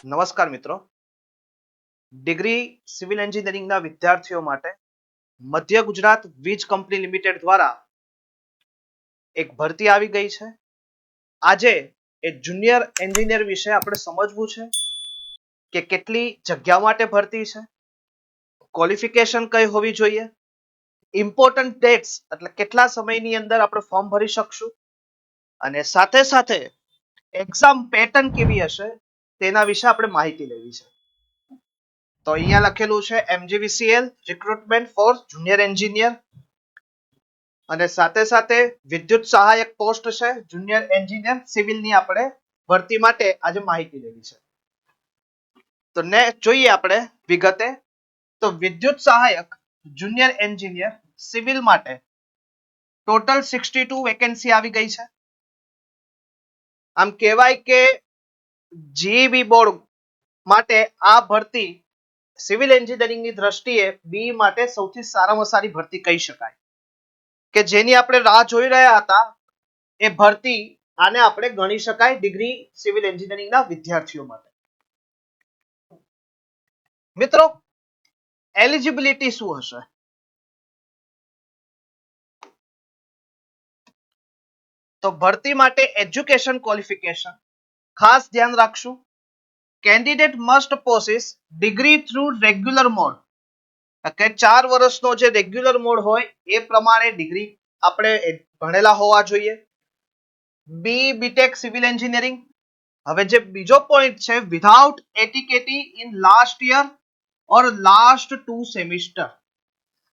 નમસ્કાર મિત્રો, degree civil એન્જિનિયરિંગના વિદ્યાર્થીઓ માટે મધ્ય ગુજરાત વીજ કંપની લિમિટેડ દ્વારા એક ભરતી આવી ગઈ છે. આજે એ જુનિયર એન્જિનિયર વિશે આપણે સમજવું છે કે કેટલી જગ્યા માટે ભરતી છે, ક્વોલિફિકેશન કઈ હોવી જોઈએ, ઇમ્પોર્ટન્ટ ડેટ્સ એટલે કેટલા સમયની અંદર આપણે ફોર્મ ભરી શકશું અને સાથે સાથે એક્ઝામ પેટર્ન કેવી હશે તેના વિશે આપણે માહિતી લેવી છે. તો અહીંયા લખેલું છે MGVCL recruitment for junior engineer અને સાથે સાથે વિદ્યુત સહાયક પોસ્ટ છે જુનિયર એન્જિનિયર સિવિલની આપણે ભરતી માટે આજે માહિતી લેવી છે. તો ને જોઈએ આપણે વિગતે. તો વિદ્યુત સહાયક જુનિયર એન્જિનિયર સિવિલ માટે ટોટલ 62 વેકેન્સી આવી ગઈ છે. આમ કહેવાય કે જીઈબી બોર્ડ માટે આ ભરતી સિવિલ એન્જિનિયરિંગની દ્રષ્ટિએ બી માટે સૌથી સારામાં સારી ભરતી કહી શકાય કે જેની આપણે રાહ જોઈ રહ્યા હતા. એ ભરતી આને આપણે ગણી શકાય ડિગ્રી સિવિલ એન્જિનિયરિંગના વિદ્યાર્થીઓ માટે. મિત્રો, એલિજિબિલિટી શું હશે? તો ભરતી માટે એજ્યુકેશન ક્વોલિફિકેશન ખાસ ધ્યાન રાખશું. Candidate must possess degree through regular mode, કે 4 વર્ષનો જે રેગ્યુલર મોડ હોય એ પ્રમાણે ડિગ્રી આપણે ભણેલા હોવા જોઈએ. બી બીટેક સિવિલ એન્જિનિયરિંગ. હવે જે બીજો પોઈન્ટ છે, without ATKT in last year or last 2 semester,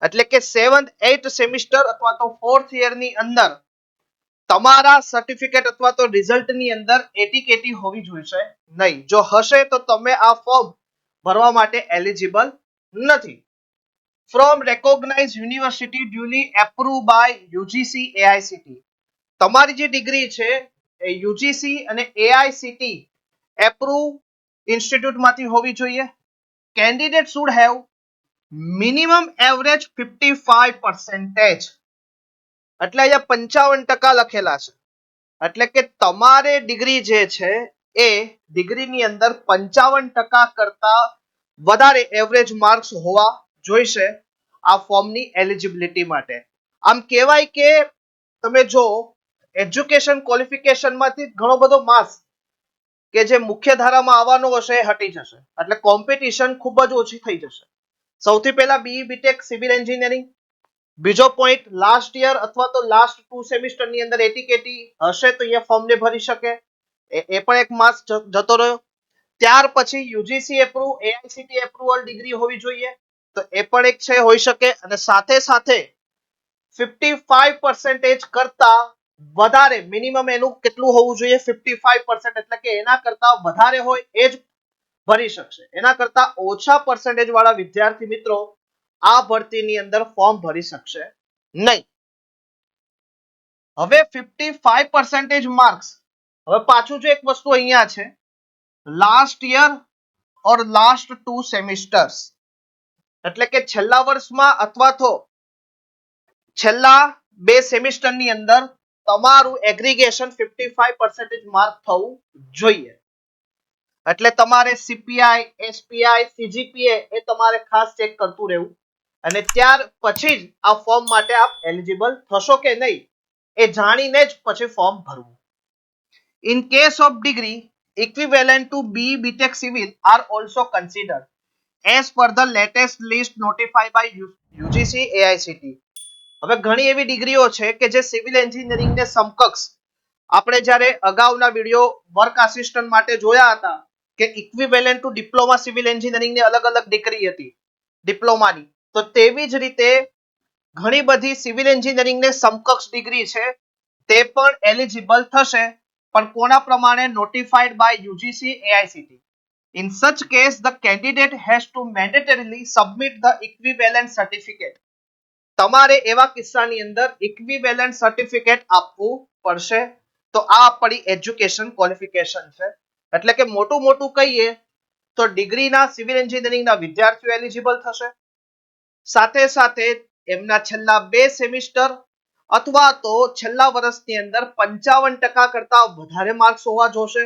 એટલે કે 7th 8th સેમિસ્ટર અથવા તો 4th યર ની અંદર તમારા સર્ટિફિકેટ અથવા તો રિઝલ્ટ ની અંદર એટીકેટી હોવી જોઈએ નહીં. જો હશે તો તમે આ ફોર્મ ભરવા માટે એલિજિબલ નથી. From recognise university duly approve by UGC AICT. તમારી જે ડિગ્રી છે એ યુજીસી અને એઆઈસીટી એપ્રુવ ઇન્સ્ટિટ્યૂટમાંથી હોવી જોઈએ. Candidate should have minimum average 55%. એટલે અહીંયા 55% લખેલા છે. એટલે કે તમારે ડિગ્રી જે છે એ ડિગ્રીની અંદર 55% કરતા વધારે એવરેજ માર્ક્સ હોવા જોઈશે આ ફોર્મની એલિજિબિલિટી માટે. આમ કહેવાય કે તમે જો એજ્યુકેશન ક્વોલિફિકેશનમાંથી ઘણો બધો માર્ક્સ કે જે મુખ્ય ધારામાં આવવાનો હશે એ હટી જશે, એટલે કોમ્પિટિશન ખૂબ જ ઓછી થઈ જશે. સૌથી પહેલા બીઈ બીટેક સિવિલ એન્જિનિયરિંગ. બીજો પોઈન્ટ, લાસ્ટ યર અથવા તો લાસ્ટ 2 સેમિસ્ટર ની અંદર એટીકેટી હશે તો અહીંયા ફોર્મ ને ભરી શકે, એ પણ એક માર્ક્સ જતો રહ્યો. ત્યાર પછી UGC approve AICT approval degree હોવી જોઈએ, તો એ પણ એક છે હોઈ શકે. અને સાથે સાથે 55% કરતા વધારે મિનિમમ એનું કેટલું હોવું જોઈએ? 55%, એટલે કે એના કરતા વધારે હોય એ જ ભરી શકશે. એના કરતા ઓછા પર્સન્ટેજ વાળા વિદ્યાર્થી મિત્રો આ ભરતીની અંદર ફોર્મ ભરી શકશે નહીં. હવે 55% માર્ક્સ. હવે પાછું જો એક વસ્તુ અહીંયા છે, લાસ્ટ યર ઓર લાસ્ટ 2 સેમિસ્ટર્સ, એટલે કે છેલ્લા વર્ષમાં અથવા તો છેલ્લા 2 સેમિસ્ટરની અંદર તમારું એગ્રીગેશન 55% માર્ક થવું જોઈએ. એટલે તમારે સીપીઆઈ, એસપીઆઈ, સીજીપીએ એ તમારે ખાસ ચેક કરતું રહેવું અને ત્યાર પછી જ આ ફોર્મ માટે આપ એલિજિબલ થશો કે નહીં એ જાણીને જ પછી ફોર્મ ભરવું. In case of degree equivalent to B BTech Civil are also considered as per the latest list notified by UGC AICT. હવે ઘણી એવી ડિગ્રીઓ છે કે જે સિવિલ એન્જિનિયરિંગને સમકક્ષ આપણે જ્યારે અગાઉના વિડિયો વર્ક આસિસ્ટન્ટ માટે જોયા હતા કે ઇક્વિવેલન્ટ ટુ ડિપ્લોમા સિવિલ એન્જિનિયરિંગની અલગ અલગ ડિગ્રી હતી ડિપ્લોમાની, તો તેવી જ રીતે ઘણી બધી સિવિલ એન્જિનિયરિંગને સમકક્ષ ડિગ્રી છે તે પણ એલિજિબલ થશે, પણ કોના પ્રમાણે? Notified by UGC AICT. In such case, the candidate has to mandatorily submit the equivalent certificate. તમારે એવા કિસ્સાની અંદર equivalent certificate આપવું પડશે. તો આ આપણી એજ્યુકેશન ક્વોલિફિકેશન છે. એટલે કે મોટું મોટું કહીએ તો ડિગ્રીના સિવિલ એન્જિનિયરિંગના વિદ્યાર્થીઓ એલિજિબલ થશે. સાથે સાથે એમના છેલ્લા 2 સેમિસ્ટર અથવા તો છેલ્લા વર્ષની અંદર 55% કરતા વધારે માર્ક્સ હોવા જોશે.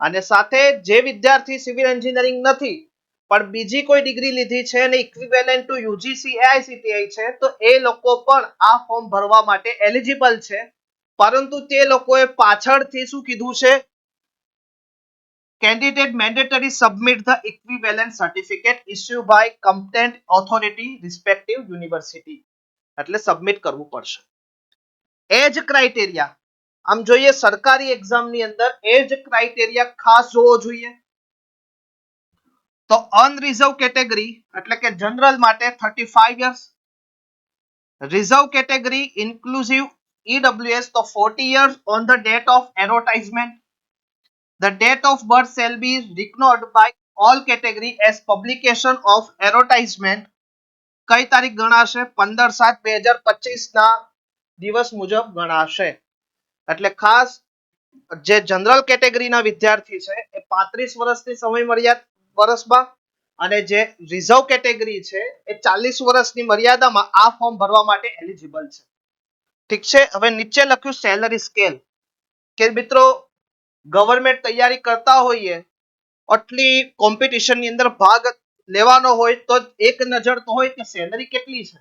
અને સાથે જે વિદ્યાર્થી સિવિલ એન્જિનિયરિંગ નથી પણ બીજી કોઈ ડિગ્રી લીધી છે અને ઇક્વિવેલન્ટ ટુ યુજીસી એઆઈસીટીઆઈ છે તો એ લોકો પણ આ ફોર્મ ભરવા માટે એલિજિબલ છે, પરંતુ તે લોકોએ પાછળથી શું કીધું છે, candidate mandatory submit the equivalent certificate issued by competent authority respective university, એટલે સબમિટ કરવું પડશે. એજ ક્રાઇટેરિયા આમ જોઈએ સરકારી એક્ઝામ ની અંદર એજ ક્રાઇટેરિયા ખાસ જોવો જોઈએ. તો અનરિઝર્વ કેટેગરી એટલે કે જનરલ માટે 35 years, reserve category inclusive EWS તો 40 years on the date of advertisement. The date of birth shall be recorded by all category as publication of advertisement. કઈ તારીખ ગણાશે? 15/7/2025 ના દિવસ મુજબ ગણાશે. એટલે ખાસ જે જનરલ કેટેગરીના વિદ્યાર્થી છે એ 35 વર્ષની સમય મર્યાદા વર્ષમાં અને જે રિઝર્વ કેટેગરી છે એ 40 વર્ષની મર્યાદામાં આ ફોર્મ ભરવા માટે એલિજિબલ છે. ઠીક છે. હવે નીચે લખ્યું સેલરી સ્કેલ કે મિત્રો ગવર્નમેન્ટ તૈયારી કરતા હોઈએ આટલી કોમ્પિટિશનની અંદર ભાગ લેવાનો હોય તો એક નજર તો હોય કે સેલરી કેટલી છે.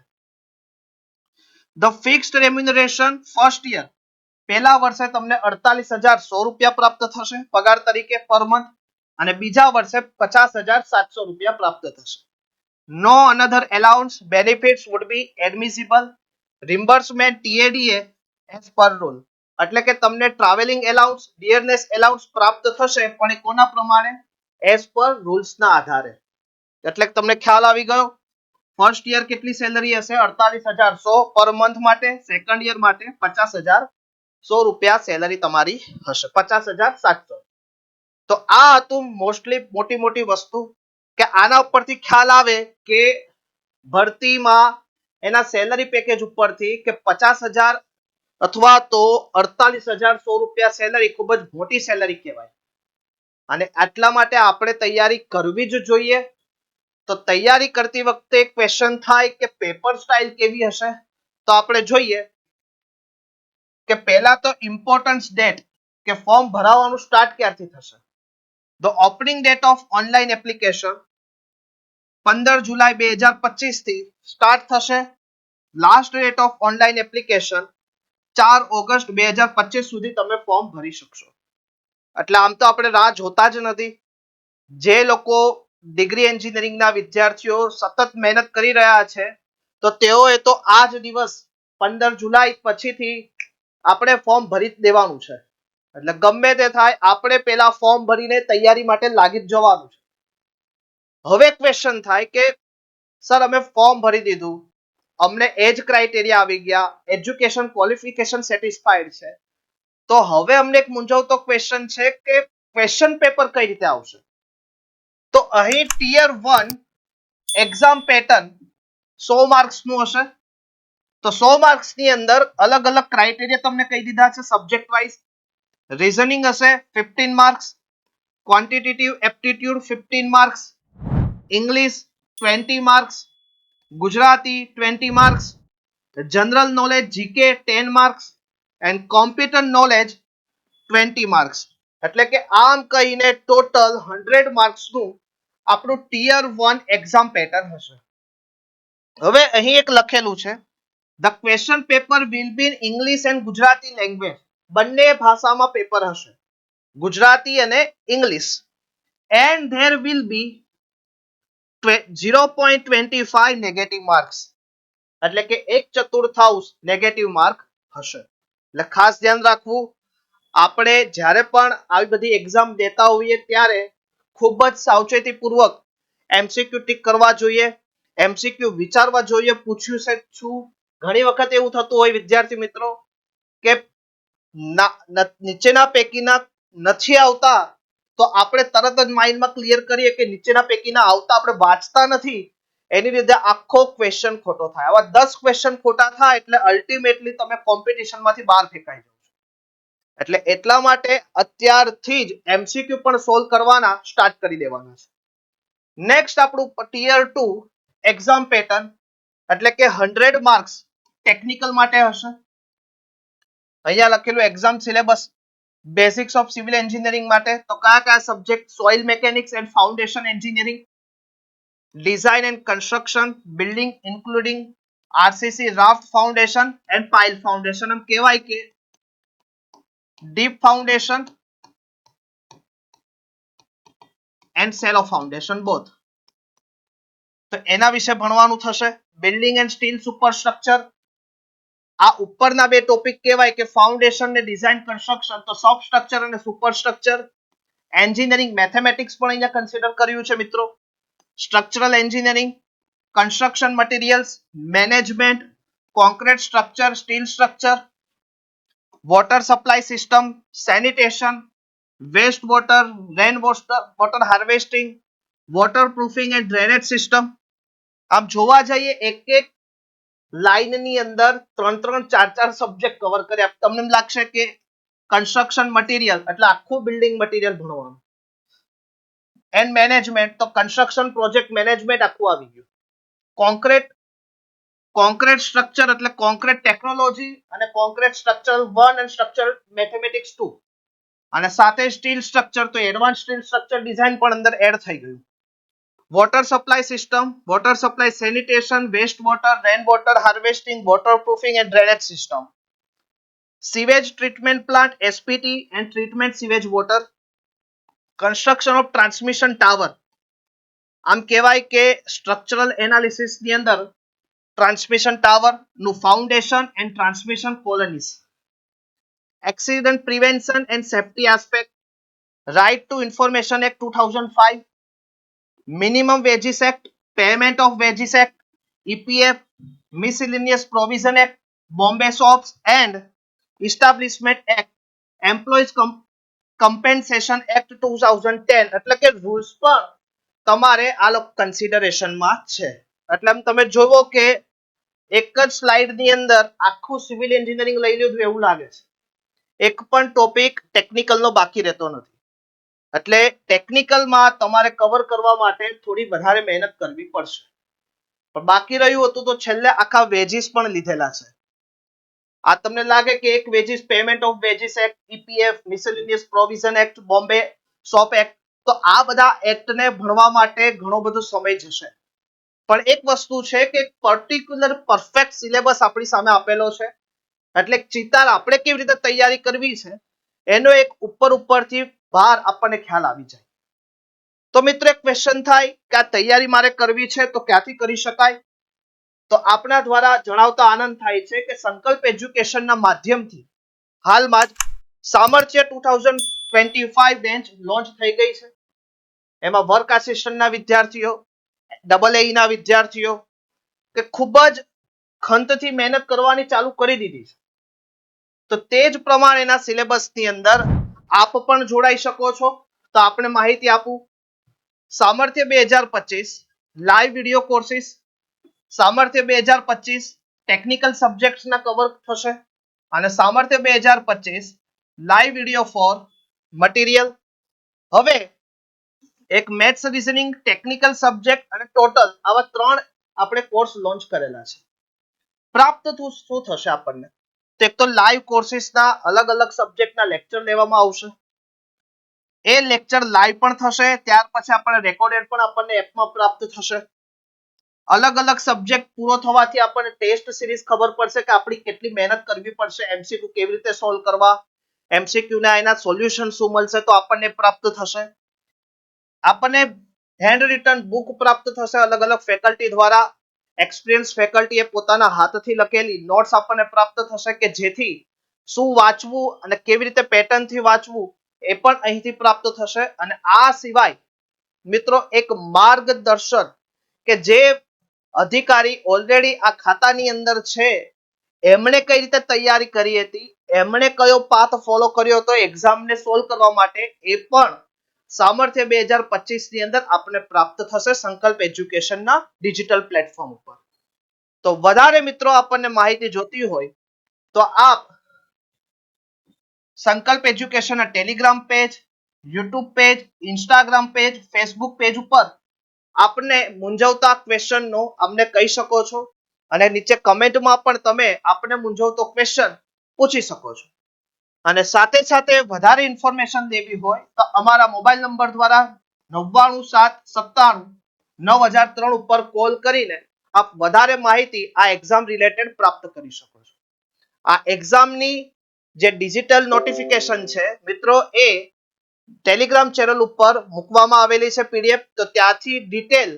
ધ ફિક્સ્ડ રેમ્યુનરેશન ફર્સ્ટ યર પહેલા વર્ષે તમને 48,100 રૂપિયા પ્રાપ્ત થશે પગાર તરીકે પર મંથ અને બીજા વર્ષે 50,700 રૂપિયા પ્રાપ્ત થશે. No another allowance benefits would be admissible. Reimbursement TADA as per rule એટલે કે તમને ટ્રાવેલિંગ એલાઉન્સ ડિયરનેસ એલાઉન્સ પ્રાપ્ત થશે પણ એ કોના પ્રમાણે? એઝ પર રૂલ્સ ના આધારે. એટલે તમને ખ્યાલ આવી ગયો. ફર્સ્ટ યર કેટલી સેલરી હશે? 48,100 પર મંથ માટે. સેકન્ડ યર માટે 50,100 રૂપિયા સેલરી તમારી હશે, 50,700. તો આ હતું મોસ્ટલી મોટી મોટી વસ્તુ કે આના ઉપરથી ખ્યાલ આવે કે ભરતીમાં એના સેલરી પેકેજ ઉપરથી કે 50,000 અથવા તો 48,100 રૂપિયા સેલરી ખૂબ જ મોટી સેલરી કહેવાય અને આટલા માટે આપણે તૈયારી કરવી જ જોઈએ. તો તૈયારી કરતી વખતે ક્વેશ્ચન થાય કે પેપર સ્ટાઇલ કેવી હશે? તો આપણે જોઈએ કે પહેલા તો ઇમ્પોર્ટન્સ ડેટ કે ફોર્મ ભરાવાનું સ્ટાર્ટ ક્યારથી થશે. The opening date of online application 15 જુલાઈ 2025 થી સ્ટાર્ટ થશે. Last date of online application 4 August 2025 સુધી તમે ફોર્મ ભરી શકશો. એટલે આમ તો આપણે રાહ જોતા જ નથી. જે લોકો ડિગ્રી એન્જિનિયરિંગના વિદ્યાર્થીઓ સતત મહેનત કરી રહ્યા છે તો તેઓએ તો આ જ દિવસ 15 જુલાઈ પછીથી આપણે ફોર્મ ભરી દેવાનું છે. એટલે ગમે તે થાય આપણે પેલા ફોર્મ ભરીને તૈયારી માટે લાગી જ જવાનું છે. હવે ક્વેશ્ચન થાય કે સર અમે ફોર્મ ભરી દીધું, અમને એજ ક્રાઇટેરિયા આવી ગયા, એજ્યુકેશન ક્વોલિફિકેશન સેટિસ્ફાઈડ છે, તો હવે અમને એક મૂંઝવતો ક્વેશ્ચન છે કે ક્વેશ્ચન પેપર કઈ રીતે આવશે? તો અહીં ટિયર 1 એક્ઝામ પેટર્ન 100 માર્ક્સ નું હશે. તો 100 માર્ક્સ ની અંદર અલગ અલગ ક્રાઇટેરિયા તમને કહી દીધા છે સબ્જેક્ટ વાઇઝ. રીઝનિંગ હશે 15 marks, quantitative aptitude 15 marks, English 20 marks, Gujarati 20 marks, general knowledge GK 10 marks and computer knowledge 20 marks. એટલે કે આમ કહીને ટોટલ 100 માર્ક્સ નું આપણું ટિયર 1 એક્ઝામ પેટર્ન હશે. હવે અહીં એક લખેલું છે the question paper will be in English and Gujarati language. બંને ભાષામાં પેપર હશે, ગુજરાતી અને English. And there will be 0.25 negative marks એટલે કે 1/4 નેગેટિવ માર્ક હશે. એટલે ખાસ ધ્યાન રાખવું, આપણે જ્યારે પણ આવી બધી એક્ઝામ દેતા હોઈએ ત્યારે ખૂબ જ સાવચેતીપૂર્વક એમસીક્યુ ટીક કરવા જોઈએ, એમસીક્યુ વિચારવા જોઈએ પૂછ્યું છે શું. ઘણી વખત એવું થતું હોય વિદ્યાર્થી મિત્રો કે નીચેના પૈકીના નથી આવતા તો આપણે તરત જ માઇન્ડમાં ક્લિયર કરીએ કે નીચેના પૈકીના આવતા આપણે વાંચતા નથી, એની લીધે આખો ક્વેશ્ચન ખોટો થાય. આવા 10 ક્વેશ્ચન ખોટા થાય એટલે અલ્ટિમેટલી તમે કોમ્પિટિશનમાંથી બહાર ફેંકાઈ જાઓ. એટલે એટલા માટે અત્યારથી જ એમસીક્યુ પણ સોલ્વ કરવાના સ્ટાર્ટ કરી દેવાના છે. નેક્સ્ટ આપણું ટિયર 2 એક્ઝામ પેટર્ન એટલે કે 100 માર્ક્સ ટેકનિકલ માટે હશે. અહીંયા લખેલું exam syllabus basics of civil engineering માટે તો કયા subject? Soil mechanics and foundation engineering, design and construction, building including RCC, raft foundation and pile foundation. એમ કહેવાય કે deep foundation and shallow foundation both. તો એના વિશે ભણવાનું થશે. બિલ્ડિંગ એન્ડ સ્ટીલ સુપરસ્ટ્રક્ચર, આ ઉપરના બે ટોપિક કહેવાય કે ફાઉન્ડેશન ને ડિઝાઇન કન્સ્ટ્રક્શન. તો સબ સ્ટ્રક્ચર અને સુપરસ્ટ્રક્ચર. એન્જિનિયરિંગ મેથેમેટિક્સ પણ અહીંયા કન્સિડર કર્યું છે મિત્રો. Structural engineering, construction materials, management, concrete structure, steel structure, water supply system, sanitation, waste water, rain water harvesting, water proofing and drainage system. આમ જોવા જઈએ એક એક લાઈનની અંદર 3-4 સબ્જેક્ટ કવર કર્યા. તમને એમ લાગશે કે કન્સ્ટ્રક્શન મટીરિયલ એટલે આખું બિલ્ડિંગ મટીરિયલ ભણવાનું. એન્ડ મેનેજમેન્ટ તો કન્સ્ટ્રક્શન પ્રોજેક્ટ મેનેજમેન્ટ આખું આવી ગયું. કોન્ક્રીટ સ્ટ્રક્ચર એટલે કોન્ક્રીટ ટેકનોલોજી અને concrete structural 1 and structural mathematics 2. અને સાથે સ્ટીલ સ્ટ્રક્ચર તો એડવાન્સ સ્ટીલ સ્ટ્રક્ચર ડિઝાઇન પણ અંદર એડ થઈ ગયું. Water supply system, water supply sanitation, waste water, rain water harvesting, water proofing and drainage system, sewage treatment plant SPT and treatment sewage water, construction of transmission tower. આમ કહેવાય કે structural analysis ની અંદર transmission tower નું foundation and transmission colonies, accident prevention and safety aspect, right to information act 2005, minimum wages act, payment of wages act, EPF, miscellaneous provision act, Bombay shops and establishment act, employees compensation act 2010. એટલે કે rules પણ તમારે આ લોકો કન્સિડરેશનમાં છે. એટલે તમે જોવો કે એક જ સ્લાઇડ ની અંદર આખું સિવિલ એન્જિનિયરિંગ લઈ લીધું એવું લાગે છે. એક પણ ટોપિક ટેકનિકલ નો બાકી રહેતો નથી. એટલે ટેકનિકલમાં તમારે કવર કરવા માટે થોડી વધારે મહેનત કરવી પડશે. પણ બાકી રહ્યું હતું તો છેલ્લે આખા વેજીસ પણ લીધેલા છે. આ તમને લાગે કે એક veggies payment of wages act, EPF, miscellaneous provision act, Bombay shop act, તો આ બધા એક્ટને ભણવા માટે ઘણો બધો સમય જશે. પણ એક વસ્તુ છે કે પર્ટિક્યુલર પરફેક્ટ સિલેબસ આપણી સામે આપેલો છે. એટલે ચિતાર આપણે કેવી રીતે તૈયારી કરવી છે એનો એક ઉપરથી ભાર આપણને ખ્યાલ આવી જાય. તો મિત્રો એક ક્વેશ્ચન થાય કે આ તૈયારી મારે કરવી છે તો ક્યાંથી કરી શકાય? તો આપના દ્વારા જણાવતા આનંદ થાય છે કે સંકલ્પ એજ્યુકેશનના માધ્યમથી હાલમાં જ સામર્થ્ય 2025 બેન્ચ લોન્ચ થઈ ગઈ છે. એમાં વર્ક આસિસ્ટન્ટના વિદ્યાર્થીઓ, AA ના વિદ્યાર્થીઓ કે ખૂબ જ ખંતથી મહેનત કરવાની ચાલુ કરી દીધી છે. તો તે જ પ્રમાણેના સિલેબસની અંદર આપ પણ જોડાઈ શકો છો. તો આપણે માહિતી આપું. સામર્થ્ય 2025 લાઈવ વિડિયો કોર્સિસ, સામર્થ્ય 2025 ટેકનિકલ સબ્જેક્ટ્સના કવર થશે અને સામર્થ્ય 2025 લાઈવ વિડિયો ફોર મટીરિયલ. હવે એક મેથ્સ રીઝનિંગ ટેકનિકલ સબ્જેક્ટ અને ટોટલ આવા 3 આપણે કોર્સ લોન્ચ કરેલા છે. પ્રાપ્ત શું થશે આપણને? તો એક તો લાઈવ કોર્સિસના અલગ અલગ સબ્જેક્ટના લેક્ચર લેવામાં આવશે. એ લેક્ચર લાઈવ પણ થશે, ત્યાર પછી આપણને રેકોર્ડેડ પણ આપણને એપમાં પ્રાપ્ત થશે. અલગ અલગ સબ્જેક્ટ પૂરો થવાથી આપણને ટેસ્ટ સિરીઝ ખબર પડશે કે આપણી કેટલી મહેનત કરવી પડશે, એમસીક્યુ કેવી રીતે સોલ્વ કરવા, એમસીક્યુ ના એના સોલ્યુશન શું મળશે તો આપણને પ્રાપ્ત થશે. આપણને હેન્ડ રિટન બુક પ્રાપ્ત થશે અલગ અલગ ફેકલ્ટી દ્વારા. એક્સપિરિયન્સ ફેકલ્ટીએ પોતાના હાથથી લખેલી નોટ્સ આપણને પ્રાપ્ત થશે કે જેથી શું વાંચવું અને કેવી રીતે પેટર્નથી વાંચવું એ પણ અહીંથી પ્રાપ્ત થશે. અને આ સિવાય મિત્રો એક માર્ગદર્શન કે જે અધિકારી ઓલરેડી આ ખાતાની અંદર છે એમણે કઈ રીતે તૈયારી કરી હતી, એમણે કયો પાથ ફોલો કર્યો હતો એક્ઝામને સોલ્વ કરવા માટે, એ પણ સામર્થ્ય 2025 ની અંદર આપણે પ્રાપ્ત થશે સંકલ્પ એજ્યુકેશનના ડિજિટલ પ્લેટફોર્મ ઉપર. તો વધારે મિત્રો આપણને માહિતી જોતી હોય તો આપ સંકલ્પ એજ્યુકેશનના telegram page, YouTube page, Instagram page, Facebook page ઉપર આપને મૂંઝવતા ક્વેશ્ચનનો અમને કહી શકો છો અને નીચે કમેન્ટમાં પણ તમે આપને મૂંઝવતો ક્વેશ્ચન પૂછી શકો છો. અને સાથે સાથે વધારે ઇન્ફોર્મેશન લેવી હોય તો અમારા મોબાઈલ નંબર દ્વારા 99,797,9003 ઉપર કોલ કરીને આપ વધારે માહિતી આ એક્ઝામ રિલેટેડ પ્રાપ્ત કરી શકો છો. આ એક્ઝામની જે ડિજિટલ નોટિફિકેશન છે મિત્રો એ ટેલિગ્રામ ચેનલ ઉપર મૂકવામાં આવેલી છે પીડીએફ, તો ત્યાંથી ડિટેલ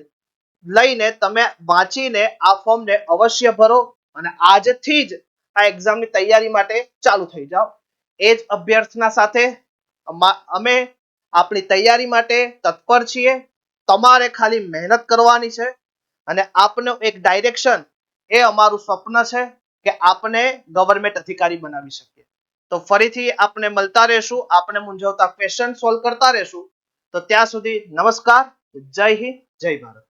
લઈને તમે વાંચીને આ ફોર્મને અવશ્ય ભરો અને આજથી જ આ એક્ઝામની તૈયારી માટે ચાલુ થઈ જાઓ. એ જ અભ્યર્થના સાથે અમે આપણી તૈયારી માટે તત્પર છીએ. તમારે ખાલી મહેનત કરવાની છે અને આપનું એક ડાયરેક્શન એ અમારું સ્વપ્ન છે કે આપને ગવર્મેન્ટ અધિકારી બનાવી શકીએ. તો ફરીથી આપણે મળતા રહેશું, આપણે મૂંઝવતા ક્વેશ્ચન સોલ્વ કરતા રહેશું. તો ત્યાં સુધી નમસ્કાર, જય હિન્દ, જય ભારત.